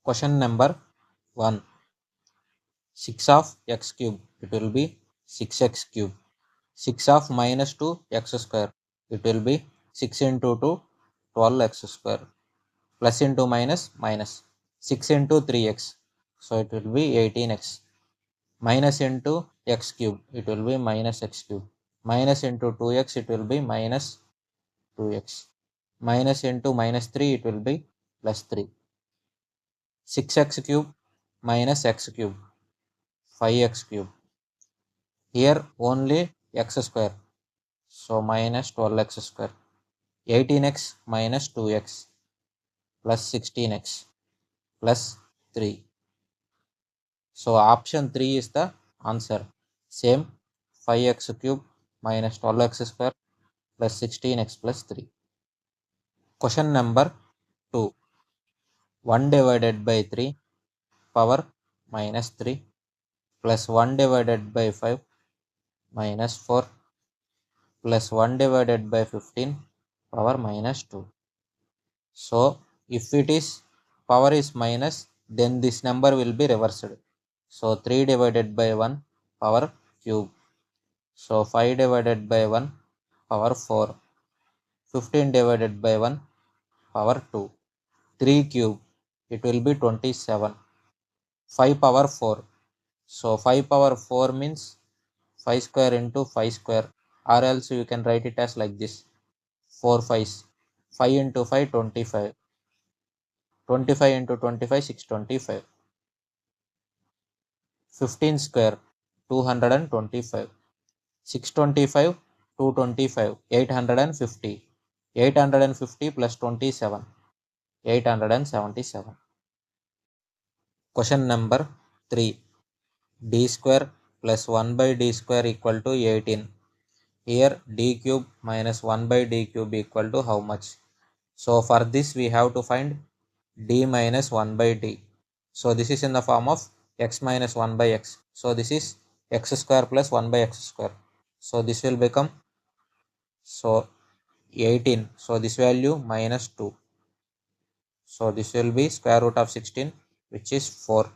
Question number 1. 6 of x cube, it will be 6x cube. 6 of minus 2 x square, it will be 6 into 2 12x square. Plus into minus minus 6 into 3x, so it will be 18x. Minus into x cube, it will be minus x cube. Minus into 2x, it will be minus 2x. Minus into minus 3, it will be plus 3. 6x cube minus x cube, 5x cube. Here only x square, so minus 12x square. 18x minus 2x plus 16x plus 3. So option 3 is the answer. Same, 5x cube minus 12x square plus 16x plus 3. Question number 2. 1 divided by 3 power minus 3 plus 1 divided by 5 minus 4 plus 1 divided by 15 power minus 2. So if it is power is minus, then this number will be reversed. So 3 divided by 1 power cube. So 5 divided by 1 power 4. 15 divided by 1 power 2. 3 cube, it will be 27. 5 power 4. So 5 power 4 means 5 square into 5 square, or else you can write it as like this. 4 5s. 5 into 5 25. 25 into 25 625. 15 square 225. 625 225 850. 850 plus 27 877. Question number 3. D square plus 1 by d square equal to 18. Here d cube minus 1 by d cube equal to how much? So for this we have to find d minus 1 by d. So this is in the form of x minus 1 by x. So this is x square plus 1 by x square. So this will become 18. So this value minus 2. So this will be square root of 16, which is 4.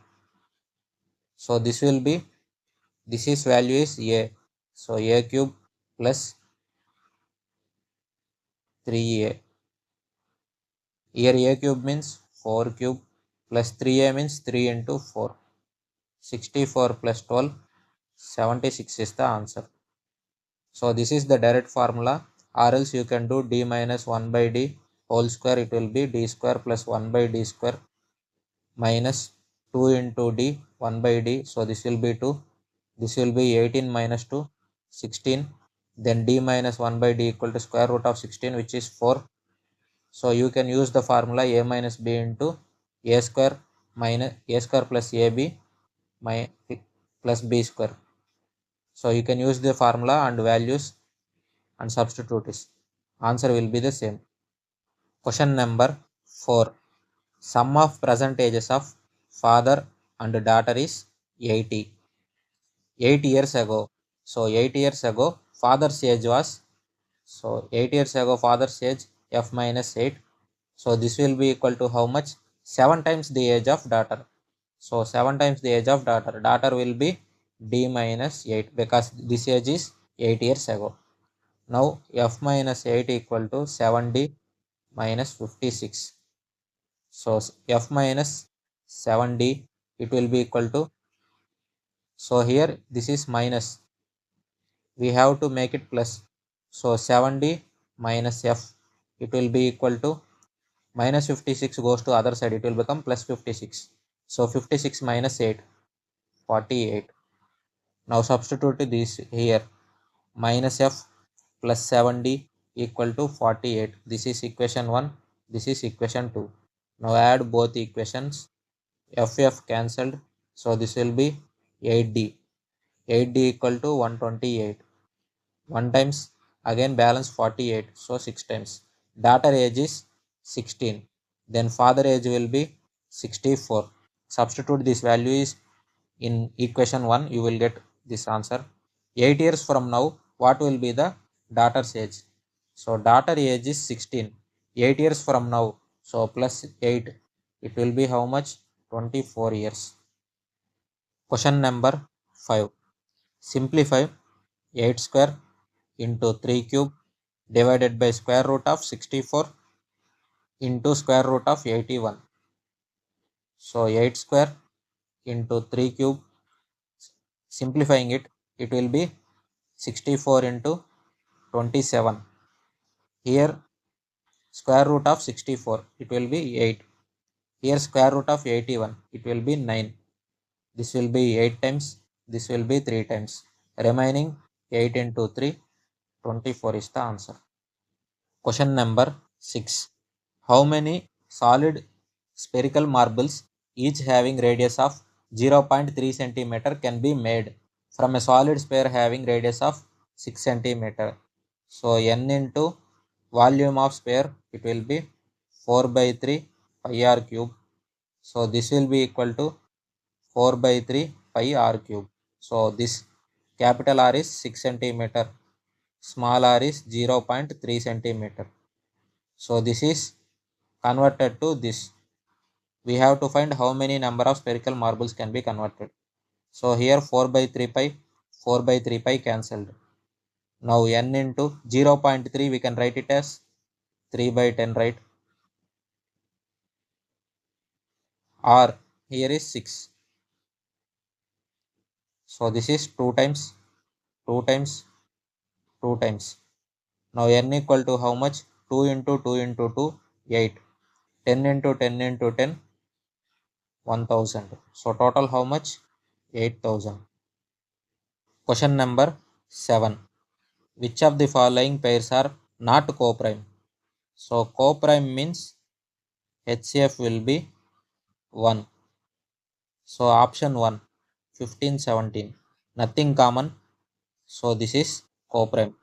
So this will be, this is value is a. So a cube plus 3a. Here a cube means 4 cube plus 3a means 3 into 4. 64 plus 12, 76 is the answer. So this is the direct formula, or else you can do d minus 1 by d whole square. It will be d square plus 1 by d square minus 2 into d 1 by d. So this will be 2. This will be 18 minus 2, 16. Then d minus 1 by d equal to square root of 16, which is 4. So you can use the formula a minus b into a square minus a square plus ab plus b square. So you can use the formula and values and substitute it. Answer will be the same. Question number 4. Sum of present ages of father and daughter is 80. 8 years ago. So 8 years ago father's age was, so 8 years ago father's age f minus 8. So this will be equal to how much? 7 times the age of daughter. So 7 times the age of daughter. Daughter will be d minus 8 because this age is 8 years ago. Now f minus 8 equal to 7d minus 56. So f minus 7d, it will be equal to, so here this is minus, we have to make it plus. So 7d minus f, it will be equal to minus 56 goes to other side, it will become plus 56. So 56 minus 8, 48. Now substitute this here, minus f plus 7d equal to 48. This is equation 1, this is equation 2. Now add both equations, f cancelled, so this will be 8d. 8d equal to 128. 1 times again balance 48, so 6 times. Daughter age is 16, then father age will be 64. Substitute this value is in equation 1, you will get this answer. 8 years from now, what will be the daughter's age? So daughter age is 16. 8 years from now, so plus 8, it will be how much? 24 years. Question number 5. Simplify 8 square into 3 cube divided by square root of 64 into square root of 81. So 8 square into 3 cube, simplifying it, it will be 64 into 27. Here square root of 64, it will be 8. Here square root of 81, it will be 9. This will be 8 times, this will be 3 times. Remaining 8 into 3, 24 is the answer. Question number 6. How many solid spherical marbles, each having radius of 0.3 cm, can be made from a solid sphere having radius of 6 cm? So n into volume of sphere, it will be 4 by 3 pi r cube. So this will be equal to 4 by 3 pi r cube. So this capital R is 6 cm, small r is 0.3 cm. So this is converted to this. We have to find how many number of spherical marbles can be converted. So here 4 by 3 pi, 4 by 3 pi cancelled. Now n into 0.3 we can write it as 3 by 10, right? R here is 6. So this is 2 times, 2 times, 2 times. Now n equal to how much? 2 into 2 into 2, 8. 10 into 10 into 10, 1000. So total how much? 8000. Question number 7. Which of the following pairs are not coprime? So coprime means HCF will be 1. So option 1, 15, 17. Nothing common. So this is coprime.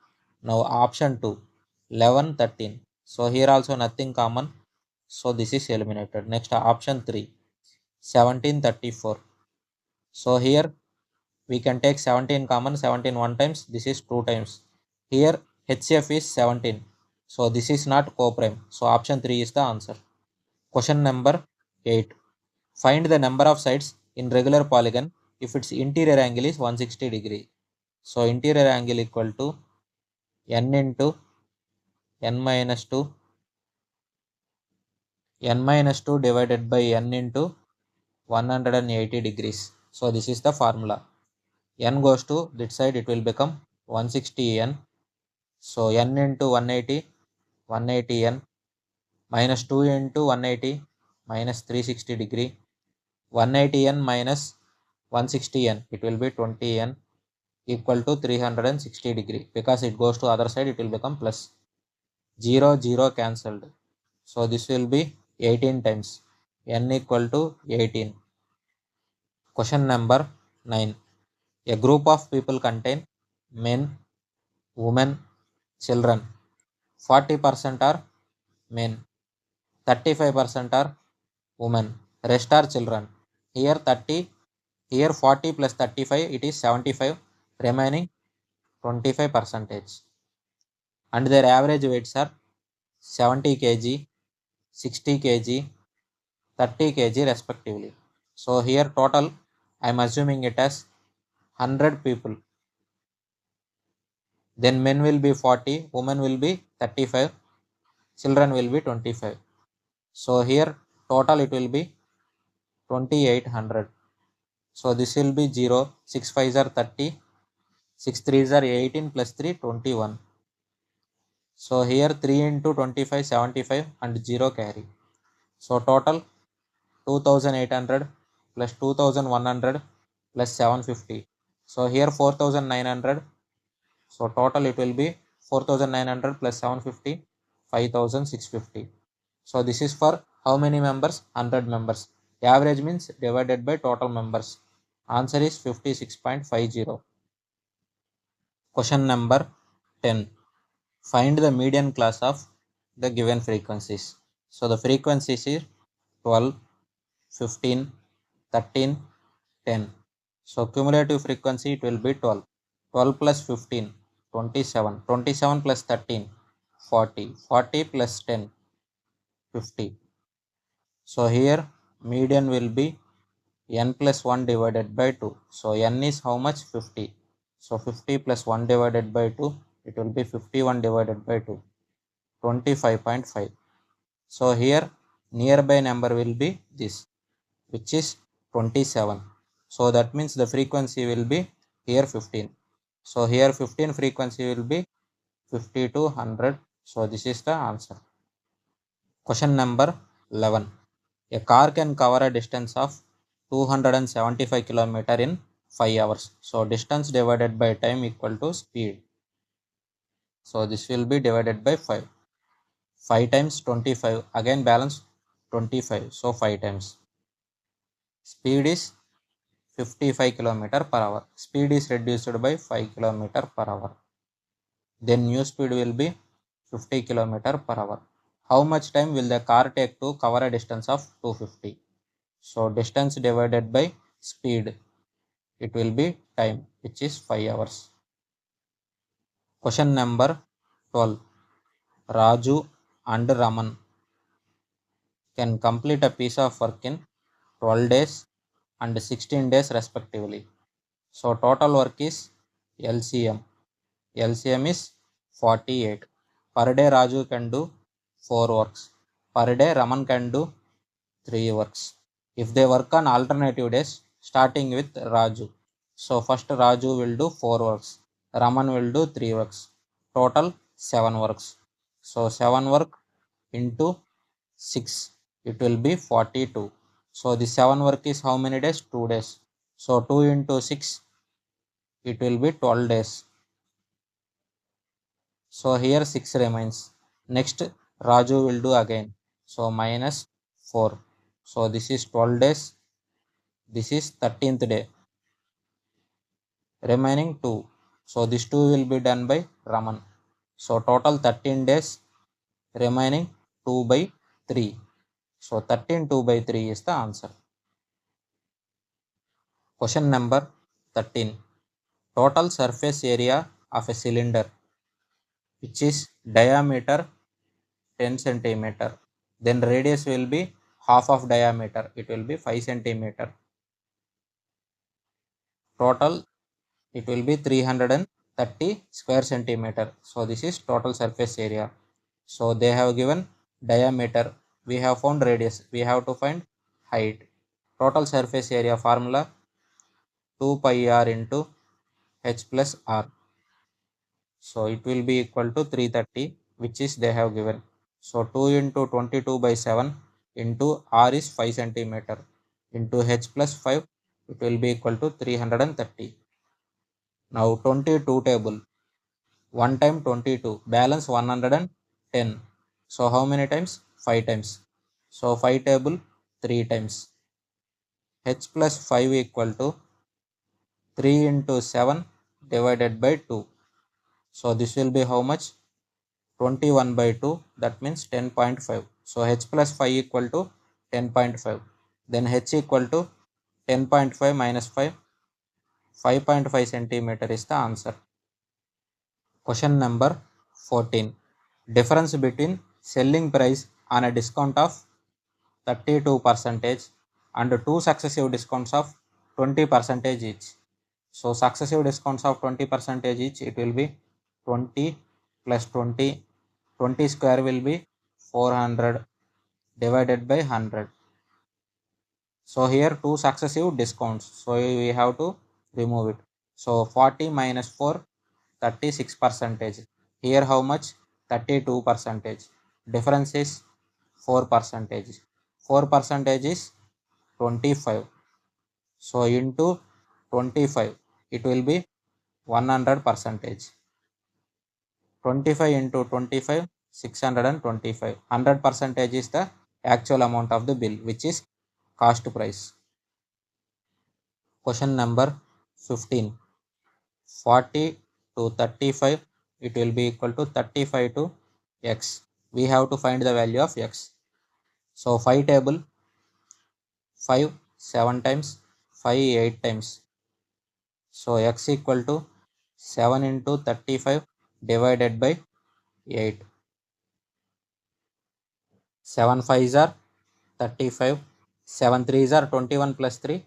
Now option 2, 11, 13. So here also nothing common. So this is eliminated. Next option 3, 17, 34. So here we can take 17 common, 17 one times, this is 2 times. Here HCF is 17. So this is not coprime. So option 3 is the answer. Question number 8. Find the number of sides in regular polygon if its interior angle is 160 degree. So interior angle equal to n into n minus 2, n minus 2 divided by n into 180 degrees. So this is the formula. N goes to this side, it will become 160n. So n into 180, 180n, minus 2 into 180, minus 360 degree. 180n minus 160n, it will be 20n, equal to 360 degree. Because it goes to other side, it will become plus. 0, 0 cancelled. So this will be 18 times. N equal to 18. Question number 9. A group of people contain men, women, children. 40% are men, 35% are women, rest are children. Here 30, here 40 plus 35, it is 75, remaining 25 percentage. And their average weights are 70 kg, 60 kg, 30 kg respectively. So here total, I am assuming it as 100 people. Then men will be 40, women will be 35, children will be 25. So here total it will be 2800. So this will be 0, 6 5s are 30, 6 3s are 18 plus 3 21. So here 3 into 25 75 and 0 carry. So total 2800 plus 2100 plus 750. So here 4900. So total it will be 4900 plus 750, 5650. So this is for how many members? 100 members. Average means divided by total members. Answer is 56.50. Question number 10. Find the median class of the given frequencies. So the frequencies is 12, 15, 13, 10. So cumulative frequency it will be 12. 12 plus 15, 27. 27 plus 13, 40. 40 plus 10, 50. So here median will be n plus 1 divided by 2. So n is how much? 50. So 50 plus 1 divided by 2, it will be 51 divided by 2, 25.5. So here nearby number will be this, which is 27. So that means the frequency will be here 15. So here 15 frequency will be 50 to 100. So this is the answer. Question number 11. A car can cover a distance of 275 km in 5 hours. So distance divided by time equal to speed. So this will be divided by 5. 5 times 25. Again balance 25. So 5 times. Speed is 55 km per hour. Speed is reduced by 5 km per hour. Then new speed will be 50 km per hour. How much time will the car take to cover a distance of 250? So distance divided by speed, it will be time, which is 5 hours. Question number 12. Raju and Raman can complete a piece of work in 12 days and 16 days respectively. So total work is LCM. LCM is 48. Per day Raju can do 4 works. Per day Raman can do 3 works. If they work on alternative days, starting with Raju. So first Raju will do 4 works. Raman will do 3 works. Total 7 works. So 7 work into 6. It will be 42. So the 7 work is how many days? 2 days. So 2 into 6, it will be 12 days. So here 6 remains. Next Raju will do again. So minus 4. So this is 12 days. This is 13th day. Remaining 2. So this 2 will be done by Raman. So total 13 days. Remaining 2 by 3. So 13 2 by 3 is the answer. Question number 13. Total surface area of a cylinder which is diameter 10 centimeter. Then radius will be half of diameter. It will be 5 centimeter. Total it will be 330 square centimeter. So this is total surface area. So they have given diameter. We have found radius. We have to find height. Total surface area formula 2 pi r into h plus r. So it will be equal to 330, which is they have given. So 2 into 22 by 7 into r is 5 centimeter into h plus 5, it will be equal to 330. Now 22 table. 1 time 22. Balance 110. So how many times? 5 times. So 5 table 3 times. H plus 5 equal to 3 into 7 divided by 2. So this will be how much? 21 by 2. That means 10.5. So H plus 5 equal to 10.5. Then H equal to 10.5 minus 5. 5.5 centimeter is the answer. Question number 14. Difference between selling price on a discount of 32% and two successive discounts of 20% each. So successive discounts of 20% each, it will be 20 plus 20. 20 square will be 400 divided by 100. So here two successive discounts. So we have to remove it. So 40 minus 4, 36%. Here how much? 32%. Difference is 4%. 4% is 25. So into 25, it will be 100%. 25 into 25, 625. 100% is the actual amount of the bill, which is cost price. Question number 15. 40 to 35, it will be equal to 35 to x. We have to find the value of x. So 5 table, 5 7 times, 5 8 times. So x equal to 7 into 35 divided by 8. 7 5s are 35. 7 3s are 21 plus 3,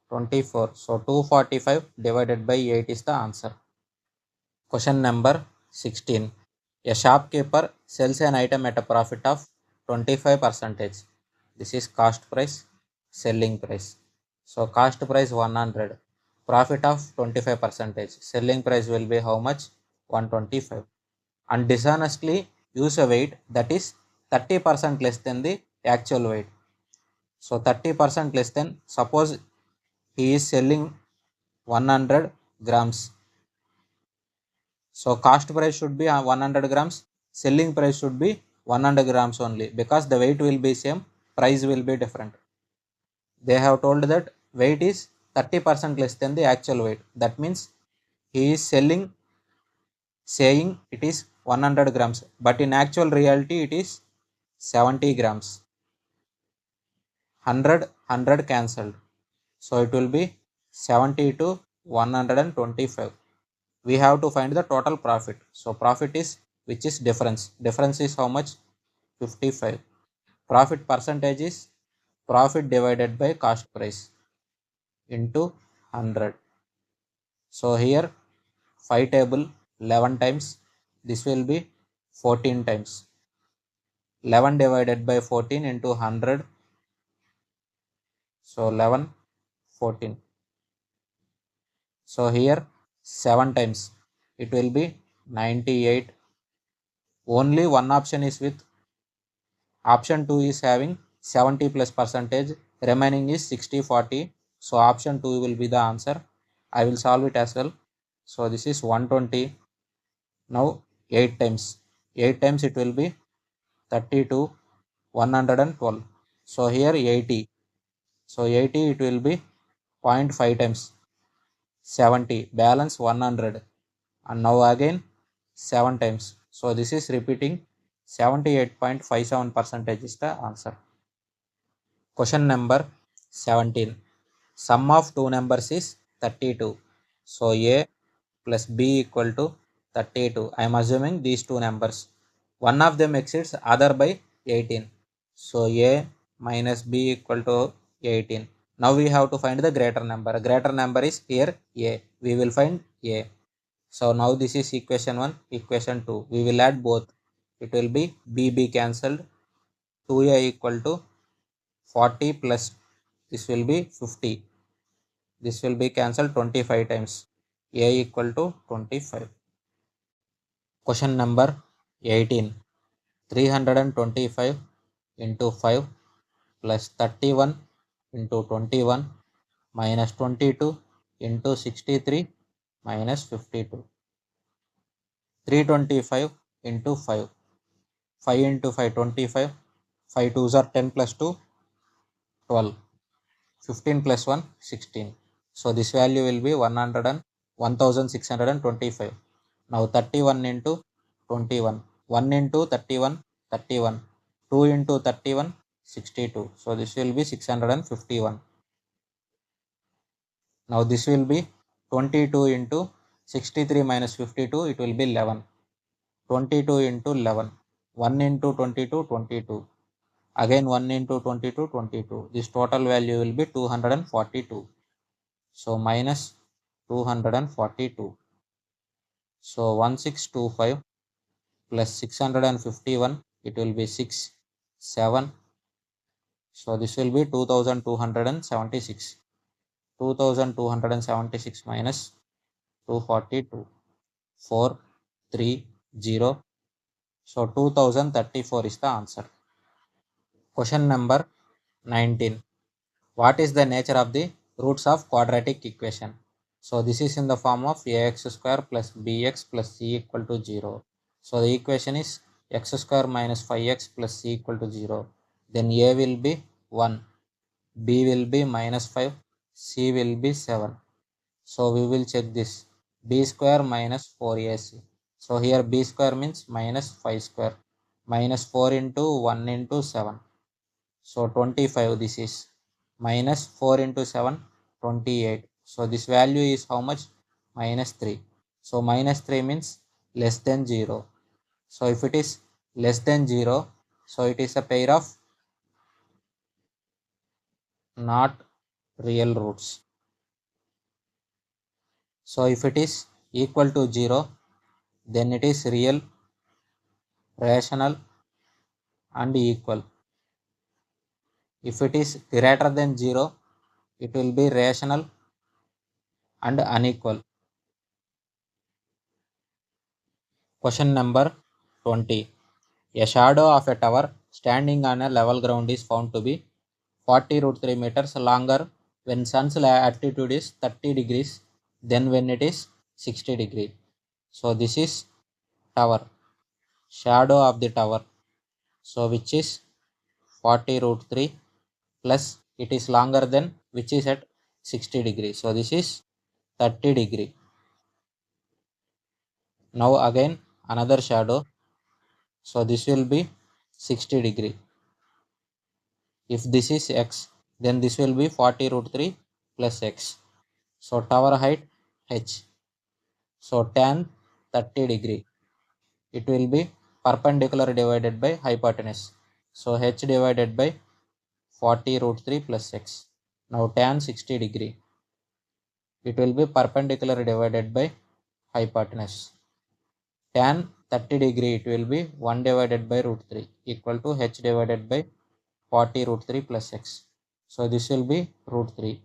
24. So 245 divided by 8 is the answer. Question number 16. A shopkeeper sells an item at a profit of 25%. This is cost price, selling price. So cost price 100, profit of 25%. Selling price will be how much? 125. And dishonestly use a weight that is 30% less than the actual weight. So 30% less than, suppose he is selling 100 grams. So cost price should be 100 grams, selling price should be 100 grams only, because the weight will be same, price will be different. They have told that weight is 30% less than the actual weight. That means he is saying it is 100 grams, but in actual reality it is 70 grams. 100 cancelled. So it will be 70 to 125. We have to find the total profit. So profit is, which is difference. Difference is how much? 55. Profit percentage is profit divided by cost price into 100. So here 5 table 11 times. This will be 14 times. 11 divided by 14 into 100. So 11, 14. So here 7 times. It will be 98. Only one option is with option 2 is having 70 plus percentage, remaining is 60 40. So option 2 will be the answer. I will solve it as well. So this is 120. Now 8 times. 8 times it will be 32, 112. So here 80. So 80 it will be 0.5 times 70, balance 100. And now again 7 times. So this is repeating. 78.57% is the answer. Question number 17. Sum of two numbers is 32. So A plus B equal to 32. I am assuming these two numbers. One of them exceeds other by 18. So A minus B equal to 18. Now we have to find the greater number. Greater number is here A. We will find A. So now this is equation 1, equation 2. We will add both. It will be B cancelled. 2A equal to 40 plus this will be 50. This will be cancelled 25 times. A equal to 25. Question number 18. 325 into 5 plus 31 into 21 minus 22 into 63 minus 52. 325 into 5. 5 into 5 25. 5 2s are 10 plus 2 12. 15 plus 1 16. So this value will be 1625. Now 31 into 21. 1 into 31 31. 2 into 31 62. So this will be 651. Now this will be 22 into 63 minus 52. It will be 11. 22 into 11. 1 into 22 22. Again 1 into 22 22. This total value will be 242. So minus 242. So 1625 plus 651, it will be 6 7. So this will be 2276. 2276 minus 242. 4 3 0. So 2034 is the answer. Question number 19. What is the nature of the roots of quadratic equation? So this is in the form of ax square plus bx plus c equal to 0. So the equation is x square minus 5x plus c equal to 0. Then a will be 1, b will be minus 5, c will be 7. So we will check this. B square minus 4ac. So here b square means minus 5 square. Minus 4 into 1 into 7. So 25 this is. Minus 4 into 7, 28. So this value is how much? Minus 3. So minus 3 means less than 0. So if it is less than 0, so it is a pair of not real roots. So if it is equal to 0, then it is real, rational and equal. If it is greater than 0, it will be rational and unequal. Question number 20. A shadow of a tower standing on a level ground is found to be 40 root 3 meters longer when sun's altitude is 30 degrees than when it is 60 degrees. So this is tower, shadow of the tower. So which is 40 root 3 plus it is longer than which is at 60 degrees. So this is 30 degree. Now again another shadow. So this will be 60 degree. If this is x, then this will be 40 root 3 plus x. So tower height h. So tan 30 degree. It will be perpendicular divided by hypotenuse. So h divided by 40 root 3 plus x. Now tan 60 degree. It will be perpendicular divided by hypotenuse. Tan 30 degree, it will be 1 divided by root 3 equal to h divided by 40 root 3 plus x. So this will be root 3.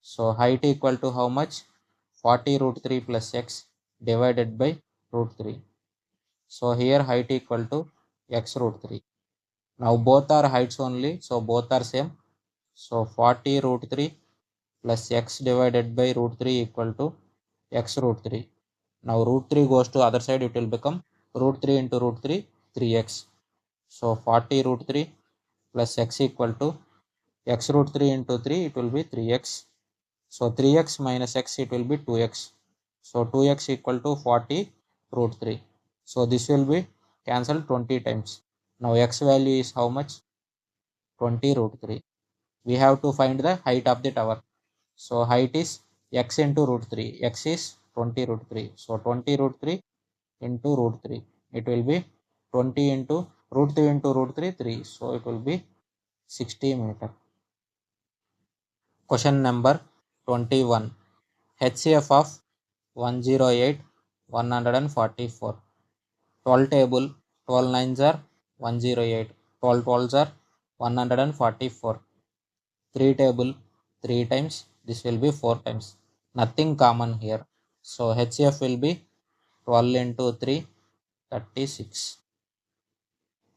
So height equal to how much? 40 root 3 plus x divided by root 3. So here height equal to x root 3. Now both are heights only, so both are same. So 40 root 3 plus x divided by root 3 equal to x root 3. Now root 3 goes to other side, it will become root 3 into root 3, 3x. So 40 root 3 plus x equal to x root 3 into 3, it will be 3x. So 3x minus x, it will be 2x. So 2x equal to 40 root 3. So this will be cancelled 20 times. Now x value is how much? 20 root 3. We have to find the height of the tower. So height is x into root 3. X is 20 root 3. So 20 root 3 into root 3. It will be 20 into root 3 into root 3, 3. So it will be 60 meter. Question number 21. HCF of 108, 144. 12 table, 12 nines are 108. 12 12s are 144. 3 table, 3 times. This will be 4 times. Nothing common here. So HCF will be 12 into 3, 36.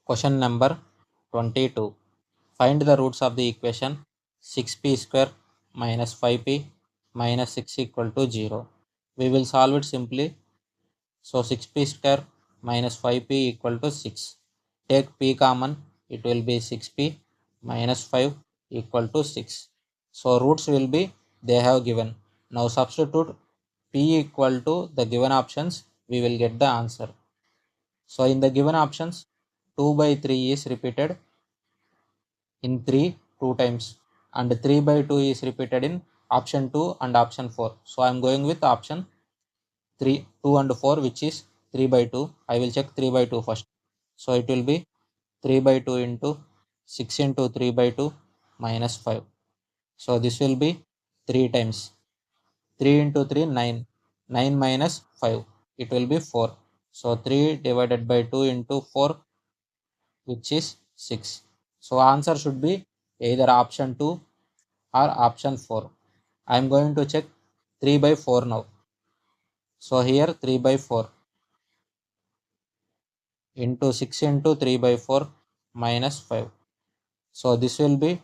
Question number 22. Find the roots of the equation 6p square minus 5p minus 6 equal to 0. We will solve it simply. So 6p square minus 5p equal to 6. Take p common, it will be 6p minus 5 equal to 6. So roots will be they have given. Now substitute p equal to the given options, we will get the answer. So in the given options, 2 by 3 is repeated in 3 2 times and 3 by 2 is repeated in option 2 and option 4. So I am going with option 3, 2 and 4 which is 3 by 2. I will check 3 by 2 first. So it will be 3 by 2 into 6 into 3 by 2 minus 5. So this will be 3 times. 3 into 3, 9. 9 minus 5. It will be 4. So 3 divided by 2 into 4 which is 6. So answer should be either option 2 or option 4. I am going to check 3 by 4 now. So here 3 by 4 into 6 into 3 by 4 minus 5. So this will be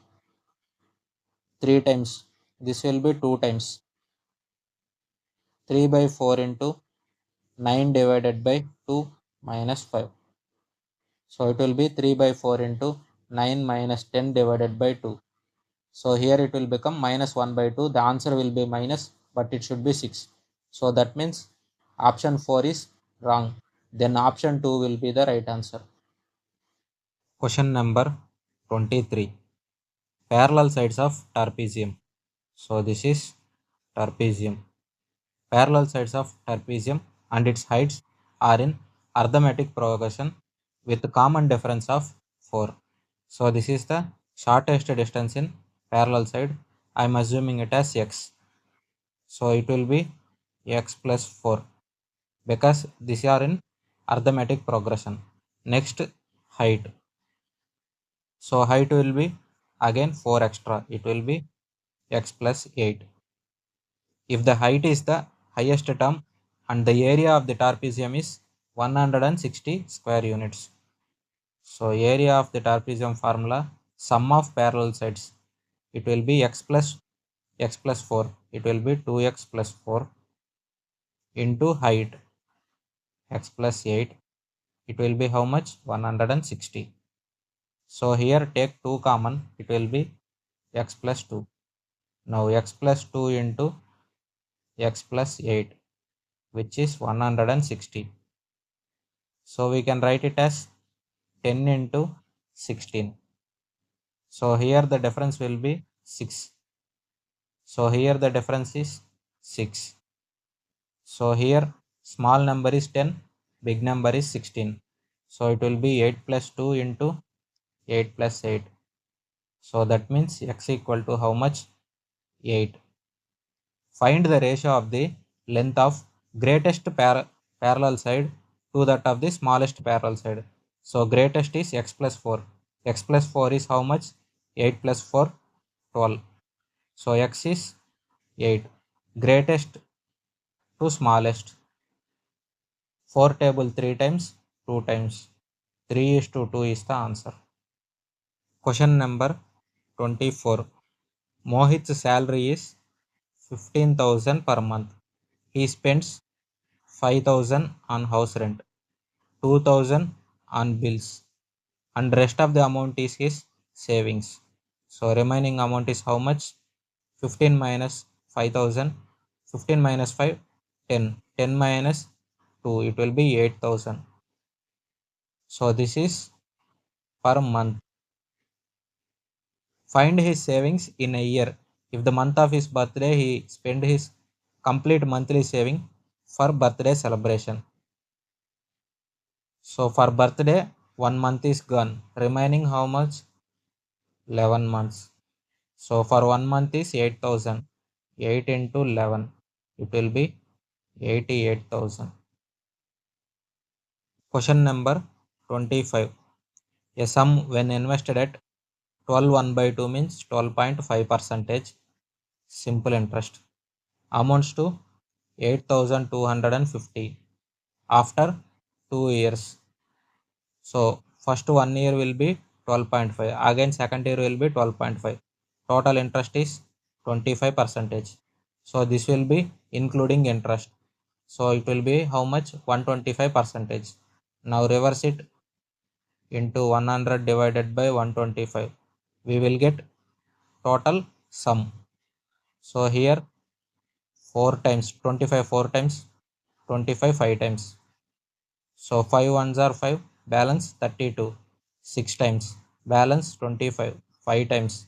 3 times. This will be 2 times. 3 by 4 into 9 divided by 2 minus 5. So it will be 3 by 4 into 9 minus 10 divided by 2. So here it will become minus 1 by 2. The answer will be minus, but it should be 6. So that means option 4 is wrong. Then option 2 will be the right answer. Question number 23. Parallel sides of trapezium. So this is trapezium. Parallel sides of trapezium and its heights are in arithmetic progression with common difference of 4. So this is the shortest distance in parallel side. I am assuming it as x. So it will be x plus 4 because these are in arithmetic progression. Next, height. So height will be again 4 extra. It will be x plus 8. If the height is the highest term and the area of the trapezium is 160 square units. So area of the trapezium formula, sum of parallel sides, it will be x plus 4. It will be 2x plus 4 into height x plus 8. It will be how much? 160. So here take 2 common. It will be x plus 2. Now x plus 2 into x plus 8, which is 160. So we can write it as 10 into 16. So here the difference will be 6. So here the difference is 6. So here small number is 10, big number is 16. So it will be 8 plus 2 into 8 plus 8. So that means x equal to how much? 8. Find the ratio of the length of greatest parallel side to that of the smallest parallel side. So greatest is x plus 4. X plus 4 is how much? 8 plus 4, 12. So x is 8. Greatest to smallest. 4 table 3 times, 2 times. 3 is to 2 is the answer. Question number 24. Mohit's salary is 15,000 per month. He spends 5,000 on house rent, 2,000 on bills, and rest of the amount is his savings. So remaining amount is how much? 15 minus 5,000. 15 minus 5, 10. 10 minus 2, it will be 8,000. So this is per month. Find his savings in a year. If the month of his birthday, he spend his complete monthly saving for birthday celebration. So for birthday, 1 month is gone. Remaining how much? 11 months. So for 1 month is 8,000. 8 into 11. It will be 88,000. Question number 25. A sum when invested at 12 1 by 2 means 12.5 percentage simple interest amounts to 8,250 after 2 years. So first 1 year will be 12.5. Again second year will be 12.5. Total interest is 25 percentage. So this will be including interest. So it will be how much? 125 percentage. Now reverse it into 100 divided by 125. We will get total sum. So here 4 times 25, 4 times 25, 5 times. So 5 ones are 5, balance 32, 6 times, balance 25, 5 times,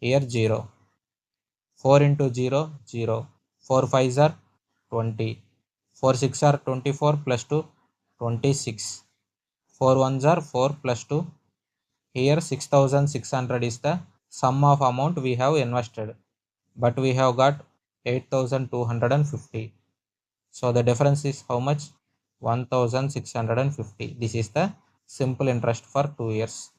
here 0. 4 into 0, 0. 4 5s are 20. 4 6 are 24 plus 2, 26. 4 ones are 4 plus 2. Here 6,600 is the sum of amount we have invested. But we have got 8,250. So the difference is how much? 1,650. This is the simple interest for 2 years.